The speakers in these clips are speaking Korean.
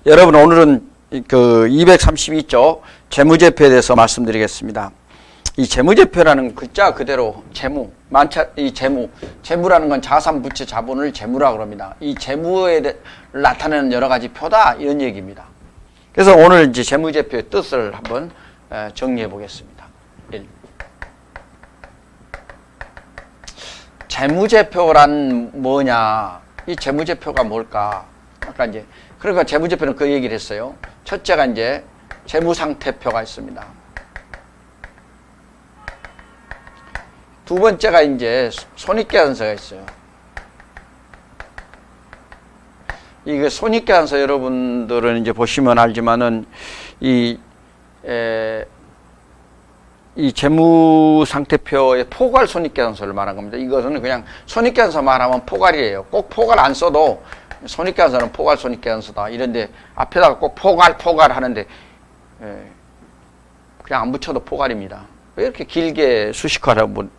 여러분 오늘은 그 232조 재무제표에 대해서 말씀드리겠습니다. 이 재무제표라는 글자 그대로 재무, 재무라는 건 자산, 부채, 자본을 재무라고 합니다. 이 재무에 나타내는 여러 가지 표다 이런 얘기입니다. 그래서 오늘 이제 재무제표의 뜻을 한번 정리해 보겠습니다. 1. 재무제표란 뭐냐? 이 재무제표가 뭘까? 아까 이제 그러니까 재무제표는 그 얘기를 했어요. 첫째가 이제 재무상태표가 있습니다. 두 번째가 이제 손익계산서가 있어요. 이게 손익계산서 여러분들은 이제 보시면 알지만은 이 재무상태표의 포괄 손익계산서를 말한 겁니다. 이것은 그냥 손익계산서 말하면 포괄이에요. 꼭 포괄 안 써도 손익계산서는 포괄 손익계산서다. 이런데 앞에다가 꼭 포괄 하는데 그냥 안 붙여도 포괄입니다. 왜 이렇게 길게 수식화라고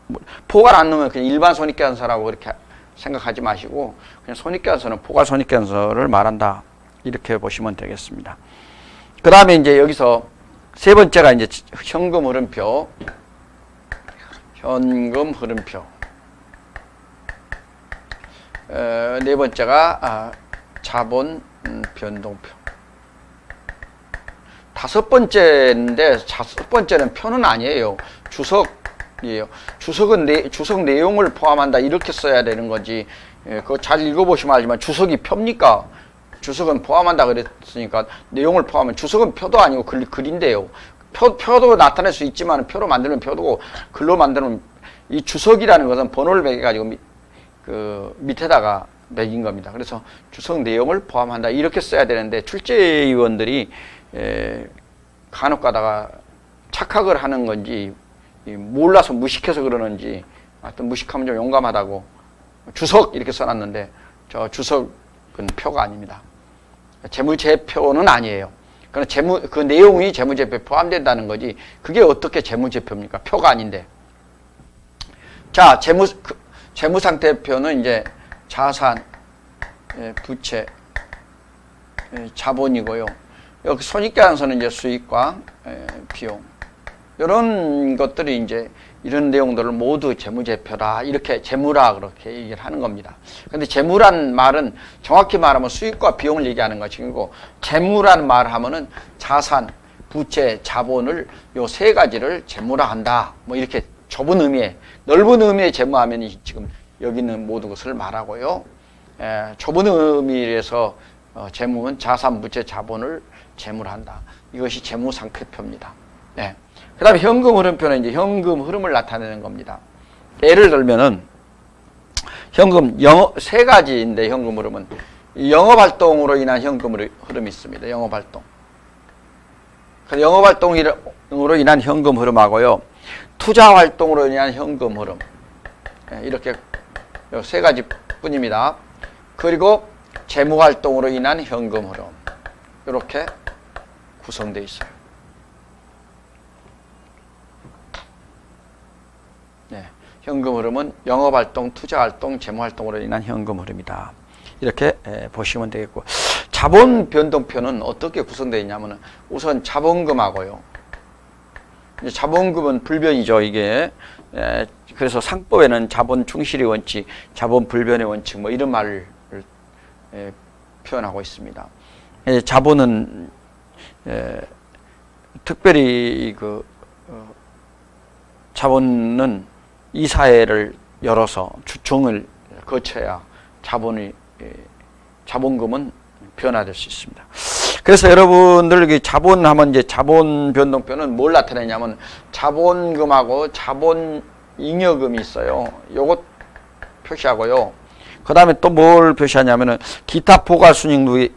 포괄 안 넣으면 그냥 일반 손익계산서라고 이렇게 생각하지 마시고 그냥 손익계산서는 포괄 손익계산서를 말한다. 이렇게 보시면 되겠습니다. 그 다음에 이제 여기서 세 번째가 이제 현금 흐름표. 네 번째가 자본 변동표. 다섯 번째인데 다섯 번째는 표는 아니에요. 주석이에요. 주석 내용을 포함한다 이렇게 써야 되는 거지. 그거 잘 읽어보시면 알지만 주석이 표입니까? 주석은 포함한다 그랬으니까 내용을 포함하면 주석은 표도 아니고 글인데요. 표도 나타낼 수 있지만 표로 만들면 표도고 글로 만들면 이 주석이라는 것은 번호를 매겨가지고 그 밑에다가 매긴 겁니다. 그래서 주석 내용을 포함한다 이렇게 써야 되는데 출제위원들이 간혹 가다가 착각을 하는 건지 몰라서 무식해서 그러는지 하여튼 무식하면 좀 용감하다고 주석 이렇게 써놨는데 저 주석은 표가 아닙니다. 재무제표는 아니에요. 그 내용이 재무제표에 포함된다는 거지 그게 어떻게 재무제표입니까? 표가 아닌데. 자, 재무상태표는 이제 자산, 부채, 자본이고요. 여기 손익계산서는 이제 수익과 비용. 이런 것들이 이제 이런 내용들을 모두 재무제표라 이렇게 재무라 그렇게 얘기를 하는 겁니다. 근데 재무란 말은 정확히 말하면 수익과 비용을 얘기하는 것이고 재무라는 말을 하면은 자산, 부채, 자본을 요 세 가지를 재무라 한다. 뭐 이렇게 좁은 의미의 넓은 의미의 재무하면 지금 여기 있는 모든 것을 말하고요. 좁은 의미에서 재무는 자산, 부채, 자본을 재무로 한다. 이것이 재무상태표입니다. 네. 그 다음에 현금 흐름표는 이제 현금 흐름을 나타내는 겁니다. 예를 들면은 현금 세 가지인데 현금 흐름은 영업활동으로 인한 현금 흐름이 있습니다. 영업활동. 영업활동으로 인한 현금 흐름하고요. 투자활동으로 인한 현금 흐름. 이렇게 세 가지 뿐입니다. 그리고 재무활동으로 인한 현금 흐름. 이렇게 구성되어 있어요. 네, 현금 흐름은 영업활동, 투자활동, 재무활동으로 인한 현금 흐름이다. 이렇게 보시면 되겠고 자본 변동표는 어떻게 구성되어 있냐면 우선 자본금하고요. 자본금은 불변이죠. 이게 그래서 상법에는 자본 충실의 원칙, 자본 불변의 원칙 뭐 이런 말을 표현하고 있습니다. 자본은 특별히 그 자본은 이사회를 열어서 주총을 거쳐야 자본금은 변화될 수 있습니다. 그래서 여러분들 자본하면 이제 자본 변동표는 뭘 나타내냐면 자본금하고 자본 잉여금이 있어요. 요것 표시하고요. 그 다음에 또 뭘 표시하냐면은 기타 포괄 순익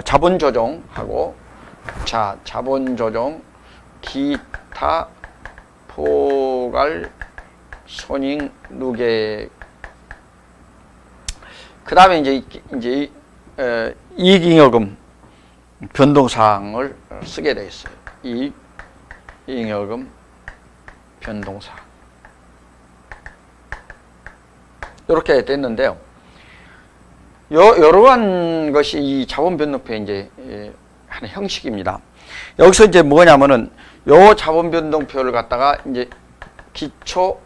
자본 조정하고 자본 조정 기타 포괄 손익 누계. 그 다음에 이제 이익잉여금 변동사항을 쓰게 되어 있어요. 이익잉여금 변동사항. 이렇게 됐는데요. 이러한 것이 이 자본변동표의 이제 하나의 형식입니다. 여기서 이제 뭐냐면은 요 자본변동표를 갖다가 이제 기초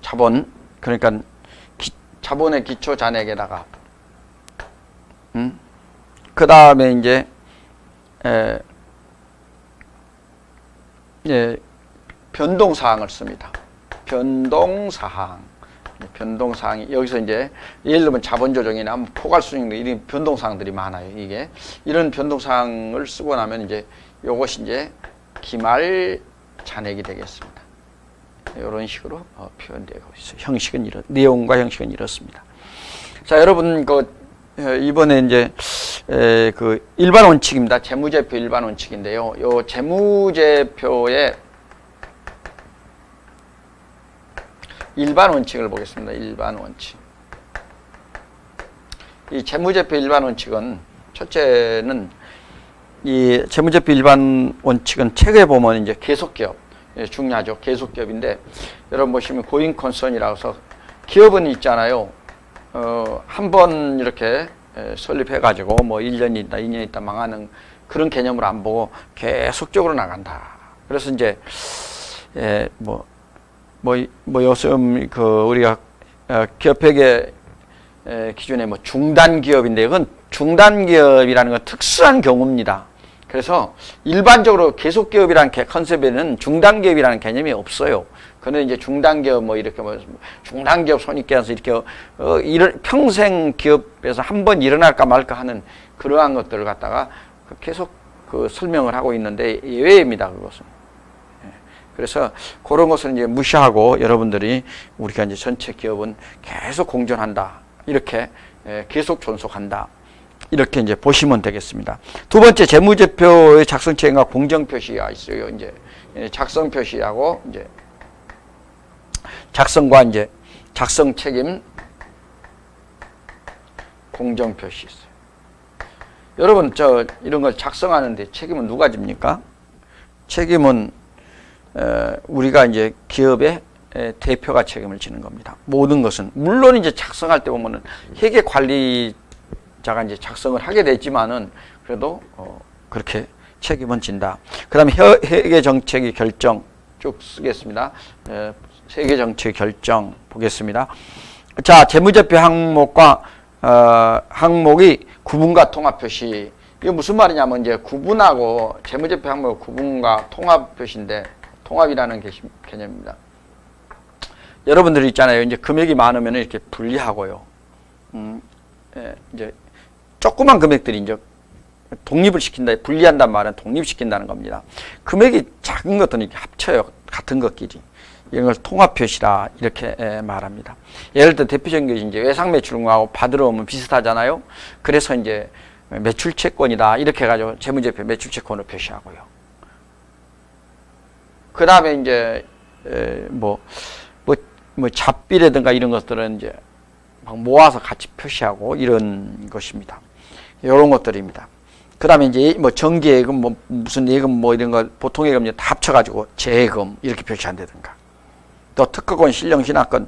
자본, 그러니까 자본의 기초 잔액에다가 그 다음에 이제 변동사항을 씁니다. 변동사항이 여기서 이제 예를 들면 자본조정이나 포괄수익 이런 변동사항들이 많아요. 이게 이런 변동사항을 쓰고 나면 이제 요것이 이제 기말 잔액이 되겠습니다. 이런 식으로 표현되고 있어요. 형식은 내용과 형식은 이렇습니다. 자, 여러분 이번에 이제 그 일반 원칙입니다. 재무제표 일반 원칙인데요. 요 재무제표의 일반 원칙을 보겠습니다. 일반 원칙. 이 재무제표 일반 원칙은 첫째는 이 재무제표 일반 원칙은 책에 보면 이제 계속기업 중요하죠. 계속기업인데 여러분 보시면 고잉 컨선이라고 해서 기업은 있잖아요. 한 번 이렇게 설립해 가지고 뭐 1년 있다 2년 있다 망하는 그런 개념으로 안 보고 계속적으로 나간다. 그래서 이제 요즘 우리가 기업회계 기준에 중단 기업인데 이건 중단 기업이라는 건 특수한 경우입니다. 그래서 일반적으로 계속 기업이라는 컨셉에는 중단 기업이라는 개념이 없어요. 그는 이제 중단 기업 이렇게 중단 기업 손익계산서 이렇게 평생 기업에서 한 번 일어날까 말까 하는 그러한 것들을 갖다가 계속 설명을 하고 있는데 예외입니다. 그것은. 그래서 그런 것을 이제 무시하고 여러분들이 우리가 이제 전체 기업은 계속 공존한다. 이렇게 계속 존속한다. 이렇게 이제 보시면 되겠습니다. 두 번째 재무제표의 작성 책임과 공정 표시가 있어요. 이제 작성 표시하고 이제 작성과 이제 작성 책임 공정 표시 있어요. 여러분 이런 걸 작성하는데 책임은 누가 집니까? 책임은 우리가 이제 기업의 대표가 책임을 지는 겁니다. 모든 것은 물론 이제 작성할 때 보면은 회계 관리자가 이제 작성을 하게 되지만은 그래도 그렇게 책임은 진다. 그다음에 회계 정책의 결정 쭉 쓰겠습니다. 회계 정책 결정 보겠습니다. 자, 재무제표 항목과 항목이 구분과 통합 표시. 이거 무슨 말이냐면 이제 구분하고 재무제표 항목 구분과 통합 표시인데 통합이라는 개념입니다. 여러분들이 있잖아요. 이제 금액이 많으면 이렇게 분리하고요. 이제 조그만 금액들이 이제 독립을 시킨다, 분리한다는 말은 독립시킨다는 겁니다. 금액이 작은 것들은 이렇게 합쳐요. 같은 것끼리. 이런 걸 통합 표시라 이렇게 말합니다. 예를 들어 대표적인 것이 이제 외상 매출금하고 받으러 오면 비슷하잖아요. 그래서 이제 매출채권이다 이렇게 해가지고 재무제표 매출채권으로 표시하고요. 그 다음에 이제 잡비라든가 이런 것들은 이제 막 모아서 같이 표시하고 이런 것입니다. 이런 것들입니다. 그 다음에 이제 정기예금 무슨 예금 이런 거 보통 예금 다 합쳐가지고 재예금 이렇게 표시한다든가. 또 특허권, 신령신화권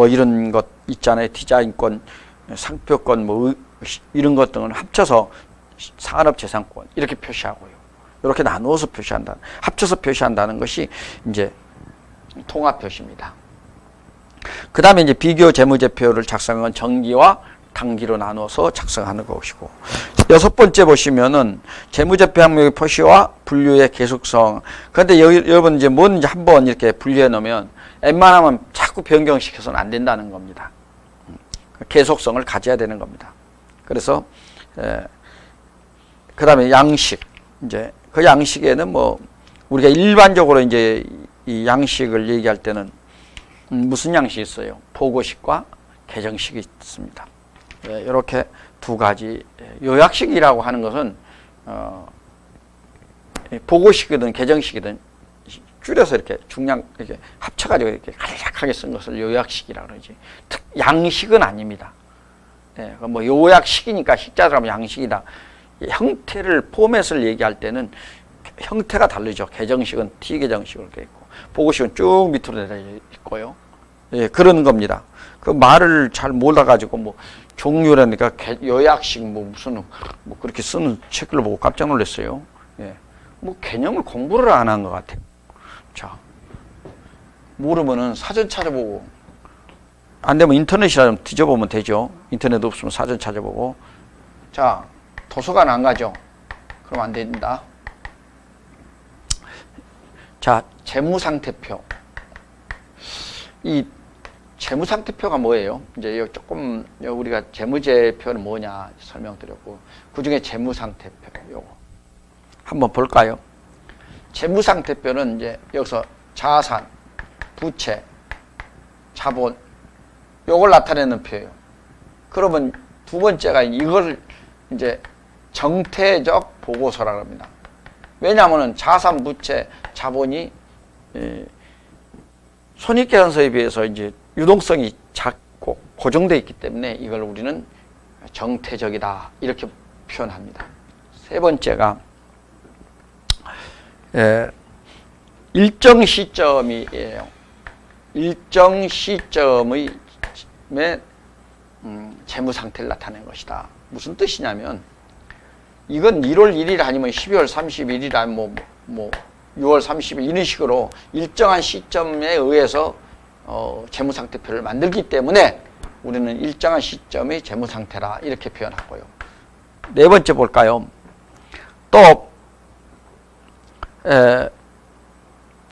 이런 것 있잖아요. 디자인권, 상표권 이런 것 등을 합쳐서 산업재산권 이렇게 표시하고요. 이렇게 나누어서 표시한다. 합쳐서 표시한다는 것이 이제 통합 표시입니다. 그 다음에 이제 비교 재무제표를 작성한 건 정기와 단기로 나눠서 작성하는 것이고, 여섯 번째 보시면은 재무제표 항목의 표시와 분류의 계속성. 그런데 여러분 이제 뭔지 한번 이렇게 분류해 놓으면 웬만하면 자꾸 변경시켜서는 안 된다는 겁니다. 계속성을 가져야 되는 겁니다. 그래서 그 다음에 양식. 이제 그 양식에는 우리가 일반적으로 이제 이 양식을 얘기할 때는 무슨 양식이 있어요? 보고식과 개정식이 있습니다. 이렇게 두 가지. 요약식이라고 하는 것은 보고식이든 개정식이든 줄여서 이렇게 중량 이렇게 합쳐가지고 이렇게 간략하게 쓴 것을 요약식이라고 그러지. 양식은 아닙니다. 요약식이니까 식자 들어가면 양식이다. 형태를 포맷을 얘기할 때는 형태가 다르죠. 개정식은 T 개정식으로 되어 있고 보고식은 쭉 밑으로 내려 있고요. 예, 그런 겁니다. 그 말을 잘 몰라가지고 뭐 종류라니까 요약식 뭐 무슨 뭐 그렇게 쓰는 책을 보고 깜짝 놀랐어요. 예, 뭐 개념을 공부를 안 한 것 같아요. 자, 모르면은 사전 찾아보고, 안 되면 인터넷이라 뒤져보면 되죠. 인터넷 없으면 사전 찾아보고. 자, 도서관 안 가죠? 그럼 안 된다. 자, 재무상태표. 이 재무상태표가 뭐예요? 이제 조금 우리가 재무제표는 뭐냐 설명드렸고, 그 중에 재무상태표 요거 한번 볼까요? 재무상태표는 이제 여기서 자산, 부채, 자본 요걸 나타내는 표예요. 그러면 두 번째가 이걸 이제 정태적 보고서라고 합니다. 왜냐하면 자산, 부채, 자본이 손익계산서에 비해서 이제 유동성이 작고 고정되어 있기 때문에 이걸 우리는 정태적이다 이렇게 표현합니다. 세 번째가 일정 시점이에요. 일정 시점의 재무 상태를 나타낸 것이다. 무슨 뜻이냐면 이건 1월 1일 아니면 12월 31일 아니면 뭐 6월 30일 이런 식으로 일정한 시점에 의해서 재무상태표를 만들기 때문에 우리는 일정한 시점의 재무상태라 이렇게 표현하고요. 네 번째 볼까요? 또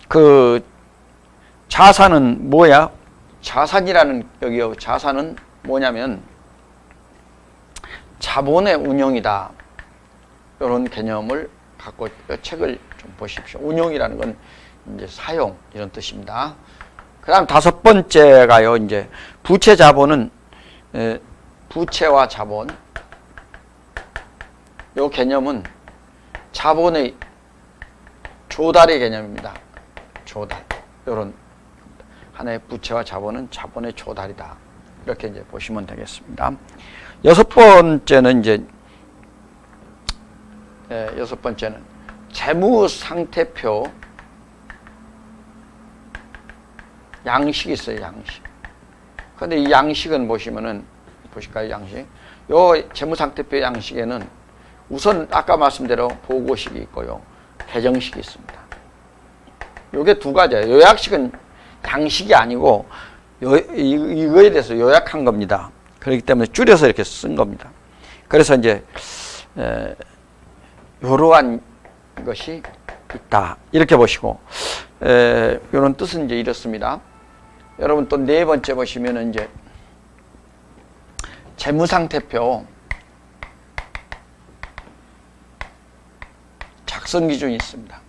그 자산은 뭐야? 자산이라는 여기요. 자산은 뭐냐면 자본의 운용이다. 이런 개념을 갖고 책을 좀 보십시오. 운용이라는 건 이제 사용 이런 뜻입니다. 그다음 다섯 번째가요. 이제 부채 자본은 부채와 자본 요 개념은 자본의 조달의 개념입니다. 조달. 요런 하나의 부채와 자본은 자본의 조달이다. 이렇게 이제 보시면 되겠습니다. 여섯 번째는 이제 여섯 번째는 재무 상태표 양식이 있어요. 양식. 그런데 이 양식은 보시면은 보실까요? 양식. 요 재무 상태표 양식에는 우선 아까 말씀대로 보고식이 있고요. 개정식이 있습니다. 요게 두 가지예요. 요약식은 양식이 아니고 이거에 대해서 요약한 겁니다. 그렇기 때문에 줄여서 이렇게 쓴 겁니다. 그래서 이제 이러한 것이 있다. 이렇게 보시고 이런 뜻은 이제 이렇습니다. 여러분 또 네 번째 보시면은 이제 재무상태표 작성 기준이 있습니다.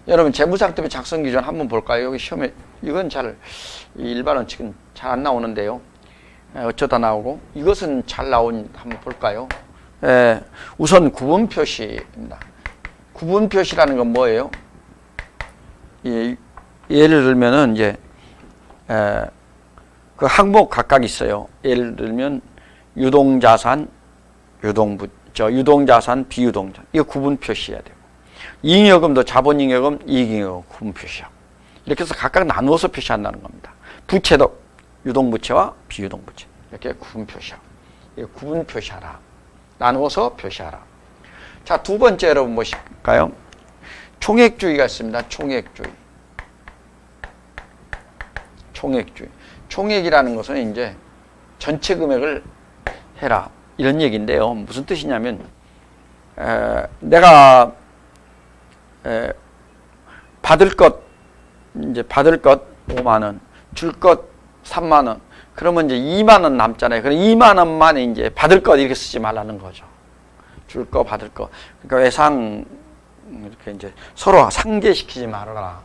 여러분 재무상태표 작성 기준 한번 볼까요? 여기 시험에 이건 잘 일반 원칙은 잘 안 나오는데요. 어쩌다 나오고 이것은 잘 나온 한번 볼까요? 우선 구분 표시입니다. 구분 표시라는 건 뭐예요? 예를 들면은 이제 그 항목 각각 있어요. 예를 들면 유동자산, 유동자산, 비유동자산 이거 구분 표시해야 돼요. 잉여금도 자본잉여금, 이익잉여금 구분 표시하고 이렇게 해서 각각 나누어서 표시한다는 겁니다. 부채도 유동부채와 비유동부채 이렇게 구분 표시하고 이거 구분 표시하라. 나누어서 표시하라. 자, 두 번째 여러분 보실까요? 총액주의가 있습니다. 총액주의. 총액주의. 총액이라는 것은 이제 전체 금액을 해라. 이런 얘기인데요. 무슨 뜻이냐면, 내가, 받을 것 5만원, 줄 것 3만원, 그러면 이제 2만원 남잖아요. 그럼 2만원만 이제 받을 것 이렇게 쓰지 말라는 거죠. 줄 거, 받을 거. 그러니까 외상, 이렇게 이제 서로 상계시키지 말아라.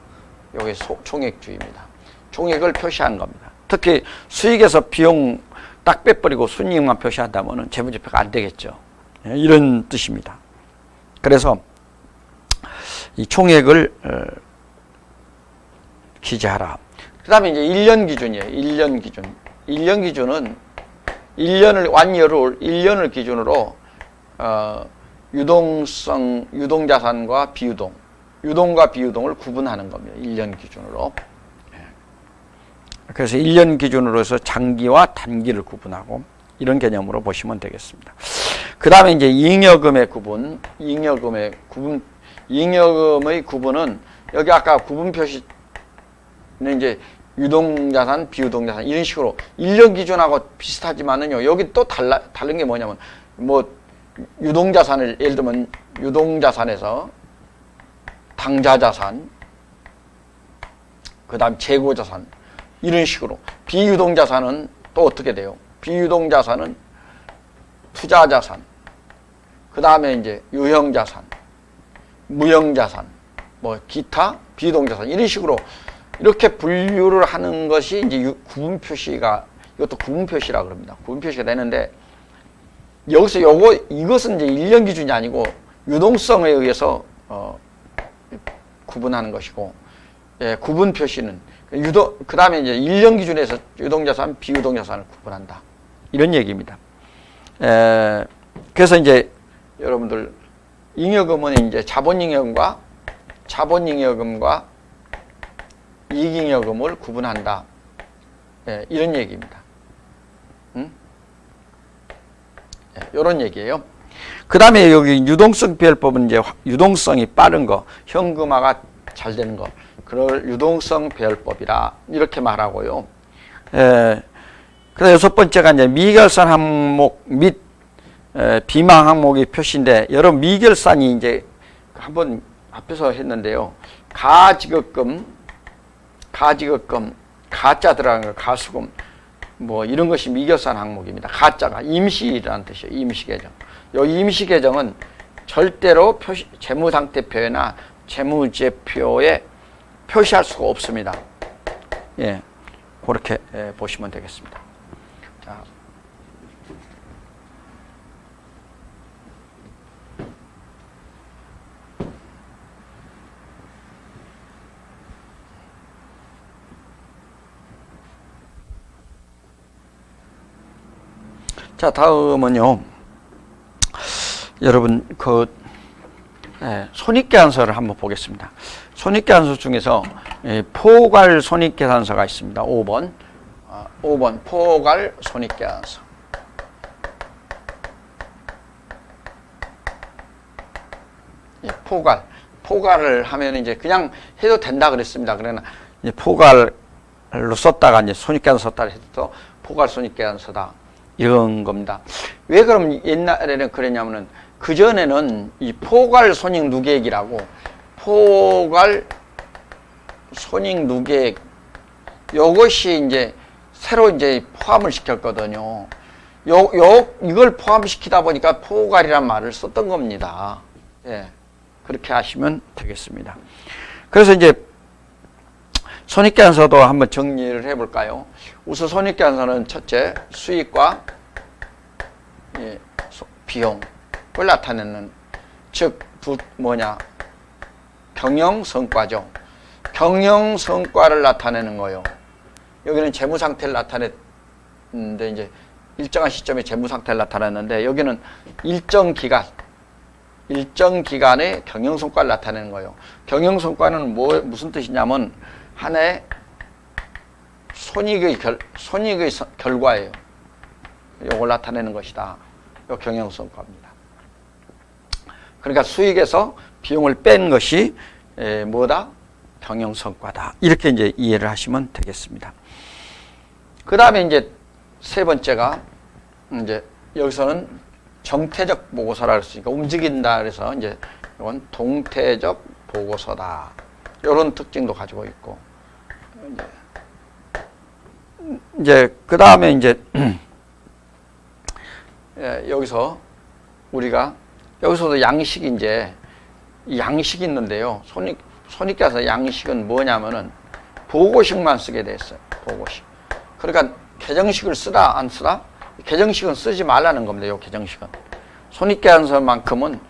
이게 총액주의입니다. 총액을 표시한 겁니다. 특히 수익에서 비용 딱 빼버리고 순이익만 표시한다면 재무제표가 안 되겠죠. 이런 뜻입니다. 그래서 이 총액을 기재하라. 그 다음에 이제 1년 기준이에요. 1년 기준. 1년 기준은 1년을 기준으로 유동자산과 비유동, 유동과 비유동을 구분하는 겁니다. 1년 기준으로. 그래서 1년 기준으로 해서 장기와 단기를 구분하고 이런 개념으로 보시면 되겠습니다. 그 다음에 이제 잉여금의 구분은 여기 아까 구분 표시는 이제 유동자산, 비유동자산 이런 식으로 1년 기준하고 비슷하지만은요, 여기 또 다른 게 뭐냐면, 뭐, 유동자산을, 예를 들면 유동자산에서 당좌자산, 그 다음 재고자산, 이런 식으로. 비유동자산은 또 어떻게 돼요? 비유동자산은 투자자산, 그 다음에 이제 유형자산, 무형자산, 뭐 기타 비유동자산 이런 식으로 이렇게 분류를 하는 것이 이제 구분 표시가, 이것도 구분 표시라 그럽니다. 구분 표시가 되는데, 여기서 이것은 이제 1년 기준이 아니고 유동성에 의해서 구분하는 것이고, 예, 구분 표시는 그 다음에 이제 1년 기준에서 유동자산, 비유동자산을 구분한다. 이런 얘기입니다. 그래서 이제 여러분들 잉여금은 이제 자본잉여금과 이익잉여금을 구분한다. 예, 이런 얘기입니다. 이런 얘기예요. 그 다음에 여기 유동성 배열법은 이제 유동성이 빠른 거, 현금화가 잘 되는 거, 그걸 유동성 배열법이라 이렇게 말하고요. 그다음 6번째가 이제 미결산 항목 및 비망 항목의 표시인데, 여러분 미결산이 이제 한번 앞에서 했는데요. 가지급금, 가짜 들어간 거, 가수금, 뭐 이런 것이 미결산 항목입니다. 가짜가 임시라는 뜻이에요. 임시계정. 요 임시계정은 절대로 재무상태표나 재무제표에 표시할 수가 없습니다. 예, 그렇게 보시면 되겠습니다. 자, 다음은요, 여러분 손익계산서를 한번 보겠습니다. 손익계산서 중에서 포괄 손익계산서가 있습니다. 5번 포괄 손익계산서. 포괄을 하면 이제 그냥 해도 된다 그랬습니다. 그러나 이제 포괄로 썼다가 이제 손익계산서 썼다 해도 포괄 손익계산서다. 이런 겁니다. 왜 그럼 옛날에는 그랬냐면은, 그전에는 이 포괄 손익 누계액이라고, 포괄 손익 누계액, 요것이 이제 새로 이제 포함을 시켰거든요. 이걸 포함시키다 보니까 포괄이란 말을 썼던 겁니다. 예. 그렇게 하시면 되겠습니다. 그래서 이제 손익계산서도 한번 정리를 해볼까요? 우선 손익계산서는 첫째, 수익과 비용을 나타내는, 즉 경영성과죠. 경영성과를 나타내는 거예요. 여기는 재무상태를 나타냈는데, 이제 일정한 시점에 재무상태를 나타냈는데, 여기는 일정 기간의 경영성과를 나타내는 거예요. 경영성과는 무슨 뜻이냐면, 한 해 손익의 결과예요. 이걸 나타내는 것이다. 이 경영성과입니다. 그러니까 수익에서 비용을 뺀 것이 뭐다? 경영성과다. 이렇게 이제 이해를 하시면 되겠습니다. 그 다음에 이제 세 번째가, 이제 여기서는 정태적 보고서라 그랬으니까 움직인다 그래서 이제 이건 동태적 보고서다. 이런 특징도 가지고 있고, 이제 그 다음에 이제 여기서 우리가 여기서도 양식이 이제 양식이 있는데요. 손익계산서 양식은 뭐냐면은 보고식만 쓰게 됐어요. 보고식. 그러니까 계정식을 쓰라 안 쓰라? 계정식은 쓰지 말라는 겁니다. 요 계정식은. 손익계산서만큼은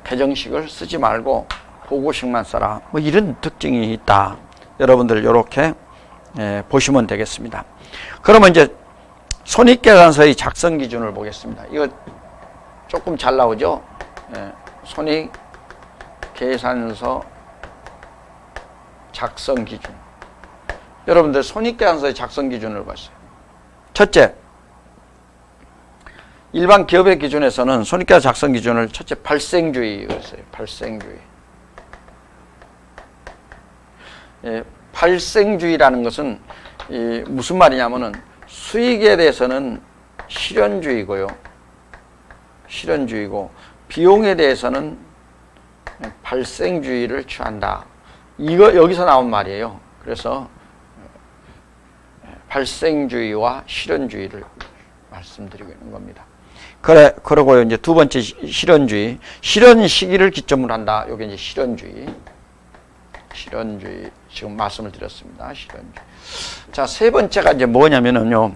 계정식을 쓰지 말고 보고식만 써라. 뭐 이런 특징이 있다. 여러분들 이렇게 보시면 되겠습니다. 그러면 이제 손익계산서의 작성 기준을 보겠습니다. 이거 조금 잘 나오죠? 손익계산서 작성 기준. 여러분들 손익계산서의 작성 기준을 보세요. 첫째, 일반 기업의 기준에서는 손익계산 작성 기준을 첫째 발생주의였어요. 발생주의. 예, 발생주의라는 것은 무슨 말이냐면은 수익에 대해서는 실현주의고요. 실현주의고 비용에 대해서는 발생주의를 취한다. 이거 여기서 나온 말이에요. 그래서 발생주의와 실현주의를 말씀드리고 있는 겁니다. 그러고요. 이제 두 번째 실현주의. 실현 시기를 기점으로 한다. 요게 이제 실현주의. 실현주의. 지금 말씀을 드렸습니다. 실현주의. 자, 세 번째가 이제 뭐냐면은요.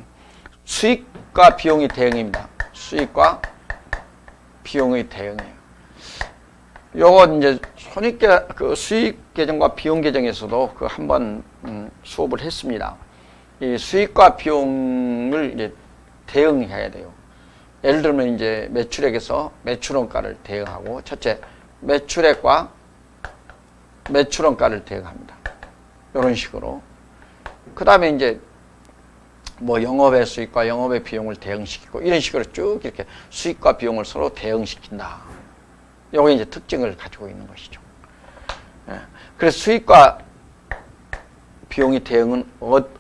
수익과 비용의 대응입니다. 수익과 비용의 대응이에요. 요거 이제 수익 계정과 비용 계정에서도 그 한번 수업을 했습니다. 이 수익과 비용을 이제 대응해야 돼요. 예를 들면 이제 매출액에서 매출원가를 대응하고, 첫째 매출액과 매출원가를 대응합니다. 이런 식으로. 그 다음에 이제 뭐 영업의 수익과 영업의 비용을 대응시키고, 이런 식으로 쭉 이렇게 수익과 비용을 서로 대응시킨다. 요게 이제 특징을 가지고 있는 것이죠. 예. 그래서 수익과 비용의 대응은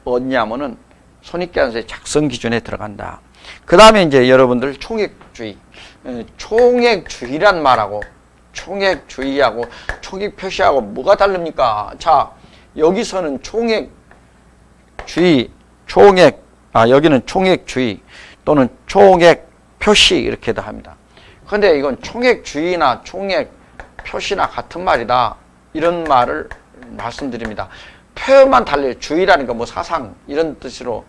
어디냐면은 손익계산서의 작성 기준에 들어간다. 그 다음에 이제 여러분들 총액주의. 총액주의란 말하고 총액주의하고 총액 표시하고 뭐가 다릅니까? 자, 여기서는 총액주의, 여기는 총액주의 또는 총액 표시 이렇게도 합니다. 그런데 이건 총액주의나 총액 표시나 같은 말이다. 이런 말을 말씀드립니다. 표현만 달라요. 주의라는 거 뭐 사상 이런 뜻으로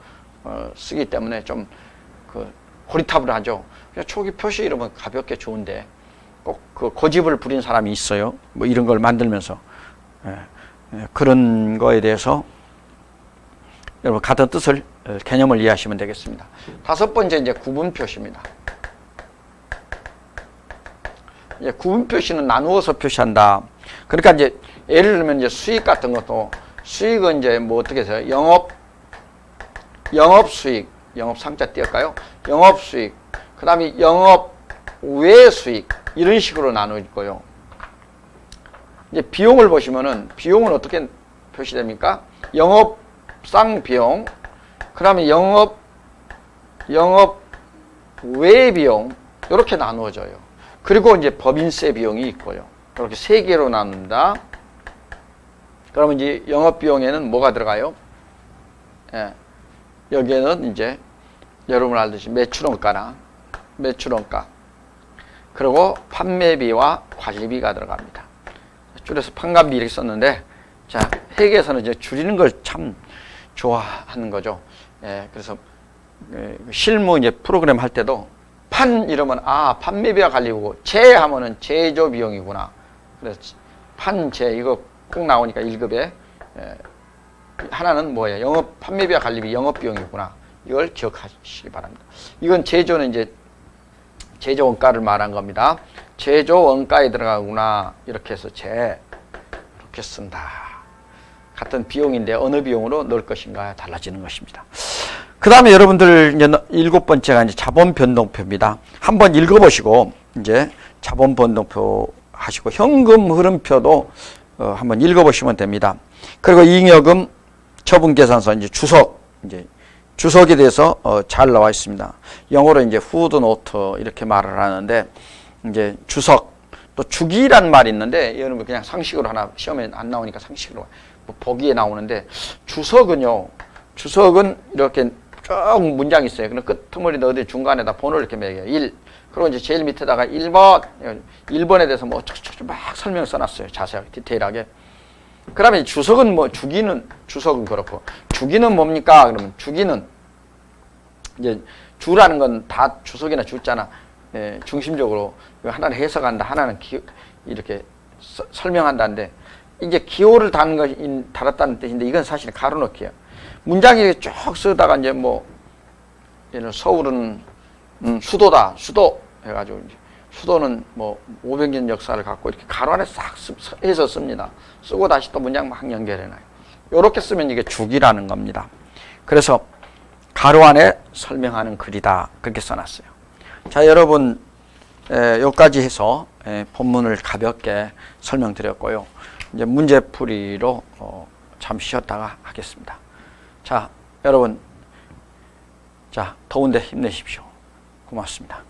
쓰기 때문에 좀 고리탑을 하죠. 그냥 총액 표시 이러면 가볍게 좋은데 꼭 그 고집을 부린 사람이 있어요. 뭐 이런 걸 만들면서 그런 거에 대해서 여러분 같은 뜻을 개념을 이해하시면 되겠습니다. 다섯 번째 이제 구분 표시입니다. 이제 구분 표시는 나누어서 표시한다. 그러니까 이제 예를 들면 이제 수익 같은 것도 수익은 이제 뭐 어떻게 해서 영업 수익, 영업 상자 띄울까요? 영업 수익, 그 다음에 영업 외 수익 이런 식으로 나누어 있고요. 이제 비용을 보시면은 비용은 어떻게 표시됩니까? 영업상 비용, 그 다음에 영업 외 비용 이렇게 나누어져요. 그리고 이제 법인세 비용이 있고요. 이렇게 세 개로 나눈다. 그러면 이제 영업 비용에는 뭐가 들어가요? 예. 여기에는 이제 여러분 알듯이 매출원가, 그리고 판매비와 관리비가 들어갑니다. 줄여서 판관비 이렇게 썼는데, 자, 회계에서는 이제 줄이는 걸 참 좋아하는 거죠. 예, 그래서 실무 이제 프로그램 할 때도 판 이러면 판매비와 관리비고, 제 하면은 제조 비용이구나. 그래서 판제 이거 꼭 나오니까 1급에 하나는 뭐예요? 영업 판매비와 관리비 영업 비용이구나. 이걸 기억하시기 바랍니다. 이건 제조는 이제 제조 원가를 말한 겁니다. 제조 원가에 들어가구나. 이렇게 해서 이렇게 쓴다. 같은 비용인데 어느 비용으로 넣을 것인가 달라지는 것입니다. 그 다음에 여러분들 이제 일곱 번째가 이제 자본 변동표입니다. 한번 읽어보시고 이제 자본 변동표 하시고 현금 흐름표도 한번 읽어보시면 됩니다. 그리고 잉여금 처분계산서 이제 주석에 대해서 잘 나와 있습니다. 영어로 이제 footnote 이렇게 말을 하는데 이제 주석 또 주기란 말이 있는데 여러분 그냥 상식으로 하나 시험에 안 나오니까 상식으로 뭐 보기에 나오는데 주석은 이렇게 쭉 문장이 있어요. 그럼 끄트머리 어디 중간에다 번호를 이렇게 매겨요. 1. 그리고 이제 제일 밑에다가 1번에 대해서 뭐 막 설명 써놨어요. 자세하게 디테일하게. 그러면 주석은 뭐 주석은 그렇고 주기는 뭡니까? 그러면 주기는 이제 주라는 건 다 주석이나 주자나 중심적으로 하나는 해석한다, 하나는 이렇게 설명한다는데 이제 기호를 달았다는 뜻인데 이건 사실 가로 넣기야. 문장에 쭉 쓰다가 이제 뭐 예를 서울은 수도다, 수도 해가지고 이제 수도는 뭐 500년 역사를 갖고 이렇게 가로 안에 싹 해서 씁니다. 쓰고 다시 또 문장 막 연결해놔요. 요렇게 쓰면 이게 죽이라는 겁니다. 그래서 가로 안에 설명하는 글이다. 그렇게 써놨어요. 자, 여러분, 여기까지 해서 본문을 가볍게 설명드렸고요. 이제 문제풀이로 잠시 쉬었다가 하겠습니다. 자, 여러분, 자, 더운데 힘내십시오. 고맙습니다.